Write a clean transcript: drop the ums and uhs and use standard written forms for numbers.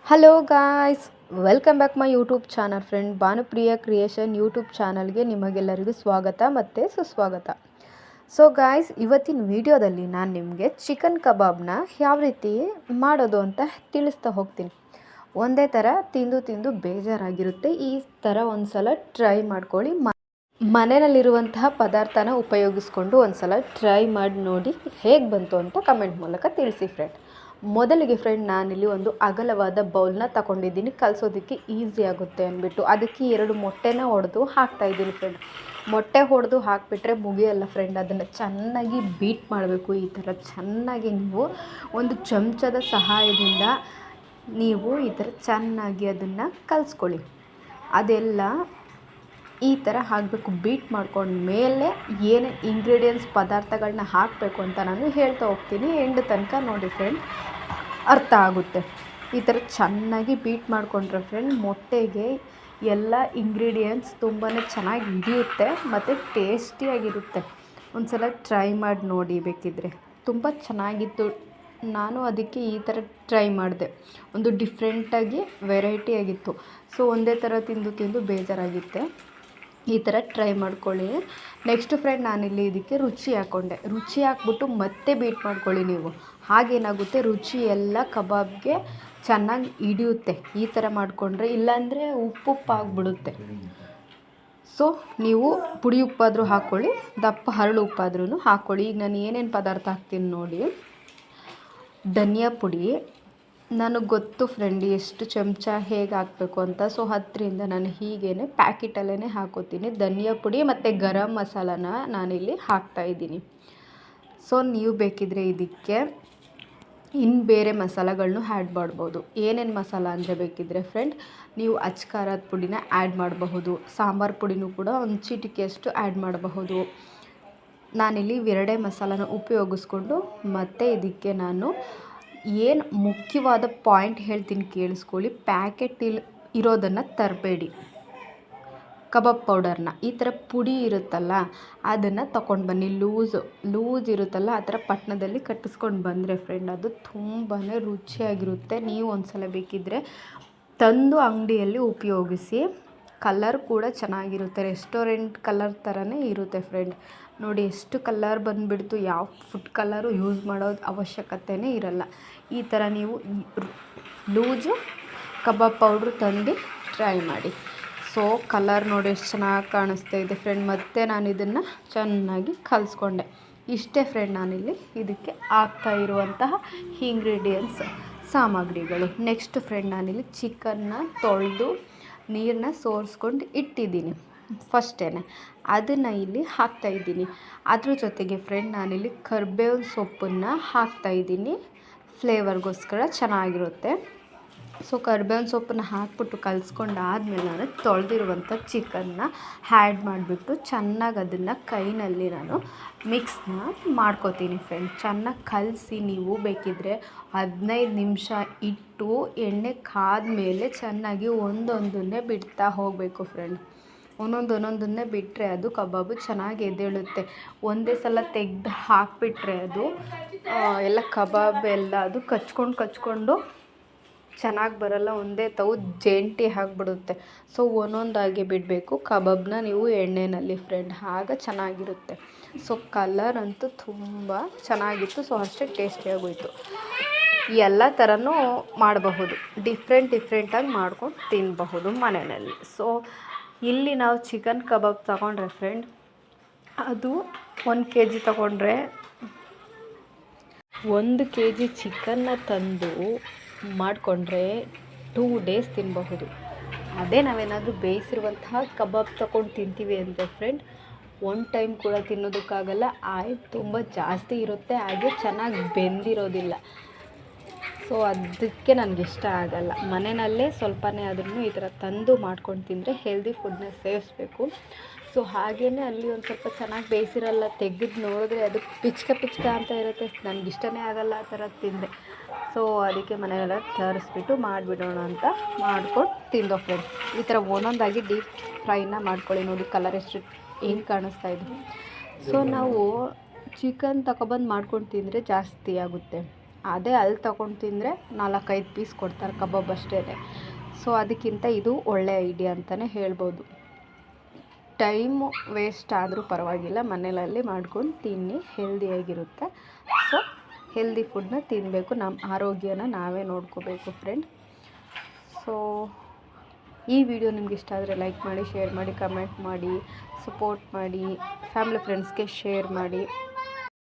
Hello guys, welcome back my YouTube channel friend Bhanupriya creation YouTube ಚಾನಲ್ಗೆ ನಿಮಗೆಲ್ಲರಿಗೂ ಸ್ವಾಗತ ಮತ್ತು ಸುಸ್ವಾಗತ. ಸೊ ಗಾಯ್ಸ್, ಇವತ್ತಿನ ವಿಡಿಯೋದಲ್ಲಿ ನಾನು ನಿಮಗೆ ಚಿಕನ್ ಕಬಾಬ್ನ ಯಾವ ರೀತಿ ಮಾಡೋದು ಅಂತ ತಿಳಿಸ್ತಾ ಹೋಗ್ತೀನಿ. ಒಂದೇ ಥರ ತಿಂದು ಬೇಜಾರಾಗಿರುತ್ತೆ. ಈ ಥರ ಒಂದು ಸಲ ಟ್ರೈ ಮಾಡ್ಕೊಳ್ಳಿ. ಮನೆಯಲ್ಲಿರುವಂತಹ ಪದಾರ್ಥನ ಉಪಯೋಗಿಸ್ಕೊಂಡು ಒಂದು ಸಲ ಟ್ರೈ ಮಾಡಿ ನೋಡಿ ಹೇಗೆ ಬಂತು ಅಂತ ಕಮೆಂಟ್ ಮೂಲಕ ತಿಳಿಸಿ ಫ್ರೆಂಡ್. ಮೊದಲಿಗೆ ಫ್ರೆಂಡ್, ನಾನಿಲ್ಲಿ ಒಂದು ಅಗಲವಾದ ಬೌಲ್ನ ತಗೊಂಡಿದ್ದೀನಿ. ಕಲಿಸೋದಕ್ಕೆ ಈಸಿ ಆಗುತ್ತೆ ಅಂದ್ಬಿಟ್ಟು ಅದಕ್ಕೆ 2 ಮೊಟ್ಟೆನ ಒಡೆದು ಹಾಕ್ತಾಯಿದ್ದೀನಿ ಫ್ರೆಂಡ್. ಮೊಟ್ಟೆ ಹೊಡೆದು ಹಾಕಿಬಿಟ್ರೆ ಮುಗಿಯಲ್ಲ ಫ್ರೆಂಡ್, ಅದನ್ನು ಚೆನ್ನಾಗಿ ಬೀಟ್ ಮಾಡಬೇಕು. ಈ ಥರ ಚೆನ್ನಾಗಿ ನೀವು ಒಂದು ಚಮಚದ ಸಹಾಯದಿಂದ ನೀವು ಈ ಥರ ಚೆನ್ನಾಗಿ ಅದನ್ನು ಕಲಿಸ್ಕೊಳ್ಳಿ. ಅದೆಲ್ಲ ಈ ಥರ ಹಾಕಬೇಕು. ಬೀಟ್ ಮಾಡ್ಕೊಂಡ ಮೇಲೆ ಏನೇ ಇಂಗ್ರೀಡಿಯೆಂಟ್ಸ್ ಪದಾರ್ಥಗಳನ್ನ ಹಾಕಬೇಕು ಅಂತ ನಾನು ಹೇಳ್ತಾ ಹೋಗ್ತೀನಿ. ಎಂಡ್ ತನಕ ನೋಡಿ ಫ್ರೆಂಡ್, ಅರ್ಥ ಆಗುತ್ತೆ. ಈ ಥರ ಚೆನ್ನಾಗಿ ಬೀಟ್ ಮಾಡಿಕೊಂಡ್ರೆ ಫ್ರೆಂಡ್, ಮೊಟ್ಟೆಗೆ ಎಲ್ಲ ಇಂಗ್ರೀಡಿಯೆಂಟ್ಸ್ ತುಂಬಾ ಚೆನ್ನಾಗಿ ಹಿಡಿಯುತ್ತೆ ಮತ್ತು ಟೇಸ್ಟಿಯಾಗಿರುತ್ತೆ. ಒಂದು ಸಲ ಟ್ರೈ ಮಾಡಿ ನೋಡಿ ಬೇಕಿದ್ದರೆ. ತುಂಬ ಚೆನ್ನಾಗಿತ್ತು. ನಾನು ಅದಕ್ಕೆ ಈ ಥರ ಟ್ರೈ ಮಾಡಿದೆ. ಒಂದು ಡಿಫ್ರೆಂಟಾಗಿ ವೆರೈಟಿಯಾಗಿತ್ತು. ಸೊ ಒಂದೇ ಥರ ತಿಂದು ಬೇಜಾರಾಗಿತ್ತೆ. ಈ ಥರ ಟ್ರೈ ಮಾಡ್ಕೊಳ್ಳಿ. ನೆಕ್ಸ್ಟ್ ಫ್ರೆಂಡ್, ನಾನಿಲ್ಲಿ ಇದಕ್ಕೆ ರುಚಿ ಹಾಕ್ಬಿಟ್ಟು ಮತ್ತೆ ಬೀಟ್ ಮಾಡ್ಕೊಳ್ಳಿ ನೀವು. ಹಾಗೇನಾಗುತ್ತೆ, ರುಚಿ ಎಲ್ಲ ಕಬಾಬ್ಗೆ ಚೆನ್ನಾಗಿ ಹಿಡಿಯುತ್ತೆ. ಈ ಥರ ಮಾಡಿಕೊಂಡ್ರೆ, ಇಲ್ಲಾಂದರೆ ಉಪ್ಪಾಗಿಬಿಡುತ್ತೆ. ಸೊ ನೀವು ಪುಡಿ ಉಪ್ಪಾದರೂ ಹಾಕ್ಕೊಳ್ಳಿ, ದಪ್ಪ ಹರಳು ಉಪ್ಪಾದ್ರೂ ಹಾಕ್ಕೊಳ್ಳಿ. ಈಗ ನಾನು ಏನೇನು ಪದಾರ್ಥ ಹಾಕ್ತೀನಿ ನೋಡಿ. ಧನಿಯಾ ಪುಡಿ ನನಗೆ ಗೊತ್ತು ಫ್ರೆಂಡ್ ಎಷ್ಟು ಚಮಚ ಹೇಗೆ ಹಾಕಬೇಕು ಅಂತ. ಸೊ 10ರಿಂದ ನಾನು ಹೀಗೇ ಪ್ಯಾಕೆಟಲ್ಲೇ ಹಾಕೋತೀನಿ. ಧನಿಯಾ ಪುಡಿ ಮತ್ತು ಗರಂ ಮಸಾಲಾನ ನಾನಿಲ್ಲಿ ಹಾಕ್ತಾಯಿದ್ದೀನಿ. ಸೊ ನೀವು ಬೇಕಿದ್ದರೆ ಇದಕ್ಕೆ ಇನ್ನು ಬೇರೆ ಮಸಾಲೆಗಳ್ನೂ ಆ್ಯಡ್ ಮಾಡ್ಬೋದು. ಏನೇನು ಮಸಾಲ ಅಂದರೆ ಬೇಕಿದ್ದರೆ ಫ್ರೆಂಡ್, ನೀವು ಖಾರದ ಪುಡಿನ ಆ್ಯಡ್ ಮಾಡಬಹುದು. ಸಾಂಬಾರು ಪುಡಿನೂ ಕೂಡ ಒಂದು ಚಿಟಿಕೆಯಷ್ಟು ಆ್ಯಡ್ ಮಾಡಬಹುದು. ನಾನಿಲ್ಲಿ 2 ಮಸಾಲಾನ ಉಪಯೋಗಿಸ್ಕೊಂಡು ಮತ್ತು ಇದಕ್ಕೆ ನಾನು ಏನು ಮುಖ್ಯವಾದ ಪಾಯಿಂಟ್ ಹೇಳ್ತೀನಿ ಕೇಳಿಸ್ಕೊಳ್ಳಿ. ಪ್ಯಾಕೆಟ್ ಇರೋದನ್ನು ತರಬೇಡಿ. ಕಬಾಬ್ ಪೌಡರ್ನ ಈ ಥರ ಪುಡಿ ಇರುತ್ತಲ್ಲ ಅದನ್ನು ತೊಗೊಂಡು ಬನ್ನಿ. ಲೂಸ್ ಇರುತ್ತಲ್ಲ ಆ ಥರ ಪಟ್ಟಣದಲ್ಲಿ ಕಟ್ಟಿಸ್ಕೊಂಡು ಬಂದರೆ ಫ್ರೆಂಡ್, ಅದು ತುಂಬಾ ರುಚಿಯಾಗಿರುತ್ತೆ. ನೀವು ಒಂದು ಸಲ ಬೇಕಿದ್ದರೆ ತಂದು ಅಂಗಡಿಯಲ್ಲಿ ಉಪಯೋಗಿಸಿ. ಕಲರ್ ಕೂಡ ಚೆನ್ನಾಗಿರುತ್ತೆ. ರೆಸ್ಟೋರೆಂಟ್ ಕಲರ್ ಥರನೇ ಇರುತ್ತೆ ಫ್ರೆಂಡ್. ನೋಡಿ ಎಷ್ಟು ಕಲರ್ ಬಂದುಬಿಡ್ತು. ಯಾವ ಫುಡ್ ಕಲರು ಯೂಸ್ ಮಾಡೋದು ಅವಶ್ಯಕತೆಯೇ ಇರಲ್ಲ. ಈ ಥರ ನೀವು ಲೂಸು ಕಬಾಬ್ ಪೌಡ್ರು ತಂದು ಟ್ರೈ ಮಾಡಿ. ಸೊ ಕಲರ್ ನೋಡಿ ಎಷ್ಟು ಚೆನ್ನಾಗಿ ಕಾಣಿಸ್ತಾ ಇದೆ ಫ್ರೆಂಡ್. ಮತ್ತು ನಾನು ಇದನ್ನು ಚೆನ್ನಾಗಿ ಕಲಿಸ್ಕೊಂಡೆ. ಇಷ್ಟೇ ಫ್ರೆಂಡ್, ನಾನಿಲ್ಲಿ ಇದಕ್ಕೆ ಆಗ್ತಾ ಇರುವಂತಹ ಇಂಗ್ರೀಡಿಯೆಂಟ್ಸ್ ಸಾಮಗ್ರಿಗಳು. ನೆಕ್ಸ್ಟ್ ಫ್ರೆಂಡ್, ನಾನಿಲ್ಲಿ ಚಿಕನ್ನ ತೊಳೆದು ನೀರನ್ನ ಸೋರಿಸ್ಕೊಂಡು ಇಟ್ಟಿದ್ದೀನಿ ಫಸ್ಟೇ. ಅದನ್ನು ಇಲ್ಲಿ ಹಾಕ್ತಾಯಿದ್ದೀನಿ. ಅದ್ರ ಜೊತೆಗೆ ಫ್ರೆಂಡ್, ನಾನಿಲ್ಲಿ ಕರಿಬೇವಿನ ಸೊಪ್ಪನ್ನು ಹಾಕ್ತಾಯಿದ್ದೀನಿ. ಫ್ಲೇವರ್ಗೋಸ್ಕರ ಚೆನ್ನಾಗಿರುತ್ತೆ. ಸೊ ಕರಿಬೇವಿನ ಸೊಪ್ಪನ್ನು ಹಾಕ್ಬಿಟ್ಟು ಕಲಿಸ್ಕೊಂಡಾದ್ಮೇಲೆ ನಾನು ತೊಳೆದಿರುವಂಥ ಚಿಕನ್ನ ಆ್ಯಡ್ ಮಾಡಿಬಿಟ್ಟು ಚೆನ್ನಾಗಿ ಅದನ್ನು ಕೈನಲ್ಲಿ ನಾನು ಮಿಕ್ಸ್ನ ಮಾಡ್ಕೋತೀನಿ ಫ್ರೆಂಡ್. ಚೆನ್ನಾಗಿ ಕಲಸಿ ನೀವು ಬೇಕಿದ್ದರೆ 15 ನಿಮಿಷ ಇಟ್ಟು ಎಣ್ಣೆ ಕಾದ್ಮೇಲೆ ಚೆನ್ನಾಗಿ ಒಂದೊಂದನ್ನೇ ಬಿಡ್ತಾ ಹೋಗಬೇಕು ಫ್ರೆಂಡ್. ಒಂದೊಂದನ್ನೇ ಬಿಟ್ಟರೆ ಅದು ಕಬಾಬು ಚೆನ್ನಾಗಿ ಎದ್ದೇಳುತ್ತೆ. ಒಂದೇ ಸಲ ತೆಗೆದು ಹಾಕಿಬಿಟ್ರೆ ಅದು ಎಲ್ಲ ಕಬಾಬ್ ಎಲ್ಲ ಅದು ಕಚ್ಕೊಂಡು ಚೆನ್ನಾಗಿ ಬರಲ್ಲ. ಒಂದೇ ತಾವು ಜಂಟಿ ಆಗಿಬಿಡುತ್ತೆ. ಸೊ ಒಂದೊಂದಾಗಿ ಬಿಡಬೇಕು ಕಬಾಬ್ನ ನೀವು ಎಣ್ಣೆಯಲ್ಲಿ ಫ್ರೆಂಡ್, ಆಗ ಚೆನ್ನಾಗಿರುತ್ತೆ. ಸೊ ಕಲರ್ ಅಂತೂ ತುಂಬ ಚೆನ್ನಾಗಿತ್ತು. ಸೊ ಅಷ್ಟೇ ಟೇಸ್ಟಿಯಾಗೋಯಿತು. ಎಲ್ಲ ಥರನೂ ಮಾಡಬಹುದು. ಡಿಫ್ರೆಂಟಾಗಿ ಮಾಡ್ಕೊಂಡು ತಿನ್ನಬಹುದು ಮನೆಯಲ್ಲಿ. ಸೊ ಇಲ್ಲಿ ನಾವು ಚಿಕನ್ ಕಬಾಬ್ ತಗೊಂಡ್ರೆ ಫ್ರೆಂಡ್, ಅದು 1 kg ತಗೊಂಡ್ರೆ 1 kg ಚಿಕನ್ನ ತಂದು ಮಾಡಿಕೊಂಡ್ರೆ 2 days ತಿನ್ನಬಹುದು. ಅದೇ ನಾವೇನಾದರೂ ಬೇಯಿಸಿರುವಂತಹ ಕಬಾಬ್ ತಗೊಂಡು ತಿಂತೀವಿ ಅಂದರೆ ಫ್ರೆಂಡ್, 1 ಟೈಮ್ ಕೂಡ ತಿನ್ನೋದಕ್ಕಾಗಲ್ಲ. ಆಯಿಲ್ ತುಂಬ ಜಾಸ್ತಿ ಇರುತ್ತೆ, ಹಾಗೆ ಚೆನ್ನಾಗಿ ಬೆಂದಿರೋದಿಲ್ಲ. ಸೊ ಅದಕ್ಕೆ ನನಗೆ ಇಷ್ಟ ಆಗಲ್ಲ. ಮನೆಯಲ್ಲೇ ಸ್ವಲ್ಪನೇ ಆದ್ರೂ ಈ ಥರ ತಂದು ಮಾಡ್ಕೊಂಡು ತಿಂದರೆ ಹೆಲ್ದಿ ಫುಡ್ನ ಸೇವಿಸಬೇಕು. ಸೊ ಹಾಗೇ ಅಲ್ಲಿ ಒಂದು ಸ್ವಲ್ಪ ಚೆನ್ನಾಗಿ ಬೇಯಿಸಿರಲ್ಲ, ತೆಗೆದು ನೋಡಿದ್ರೆ ಅದು ಪಿಚ್ಕ ಅಂತ ಇರುತ್ತೆ. ನನಗೆ ಇಷ್ಟನೇ ಆಗಲ್ಲ ಆ ಥರ ತಿಂದರೆ. ಸೊ ಅದಕ್ಕೆ ಮನೆಯೆಲ್ಲ ತರಿಸ್ಬಿಟ್ಟು ಮಾಡಿಬಿಡೋಣ ಅಂತ ಮಾಡ್ಕೊಂಡು ತಿಂದೋ ಫ್ರೆಂಡ್. ಈ ಥರ ಒಂದೊಂದಾಗಿ ಡೀಪ್ ಫ್ರೈನ ಮಾಡ್ಕೊಳ್ಳಿ. ನೋಡಿ ಕಲರ್ ಎಷ್ಟು ಹೆಂಗೆ ಕಾಣಿಸ್ತಾ ಇದೆ. ಸೊ ನಾವು ಚಿಕನ್ ತಗೊಬಂದು ಮಾಡ್ಕೊಂಡು ತಿಂದರೆ ಜಾಸ್ತಿ ಆಗುತ್ತೆ. ಅದೇ ಅಲ್ಲಿ ತೊಗೊಂಡು ತಿಂದರೆ 4-5 ಪೀಸ್ ಕೊಡ್ತಾರೆ ಕಬಾಬ್ ಅಷ್ಟೇ. ಸೊ ಅದಕ್ಕಿಂತ ಇದು ಒಳ್ಳೆ ಐಡಿಯಾ ಅಂತಲೇ ಹೇಳ್ಬೋದು. ಟೈಮು ವೇಸ್ಟ್ ಆದರೂ ಪರವಾಗಿಲ್ಲ, ಮನೆಯಲ್ಲಿ ಮಾಡ್ಕೊಂಡು ತಿನ್ನಿ, ಹೆಲ್ದಿಯಾಗಿರುತ್ತೆ. ಸೊ ಹೆಲ್ದಿ ಫುಡ್ನ ತಿನ್ನಬೇಕು, ನಮ್ಮ ಆರೋಗ್ಯನ ನಾವೇ ನೋಡ್ಕೋಬೇಕು ಫ್ರೆಂಡ್. ಸೊ ಈ ವಿಡಿಯೋ ನಿಮ್ಗೆ ಇಷ್ಟ ಆದರೆ ಲೈಕ್ ಮಾಡಿ, ಶೇರ್ ಮಾಡಿ, ಕಮೆಂಟ್ ಮಾಡಿ, ಸಪೋರ್ಟ್ ಮಾಡಿ, ಫ್ಯಾಮಿಲಿ ಫ್ರೆಂಡ್ಸ್ಗೆ ಶೇರ್ ಮಾಡಿ.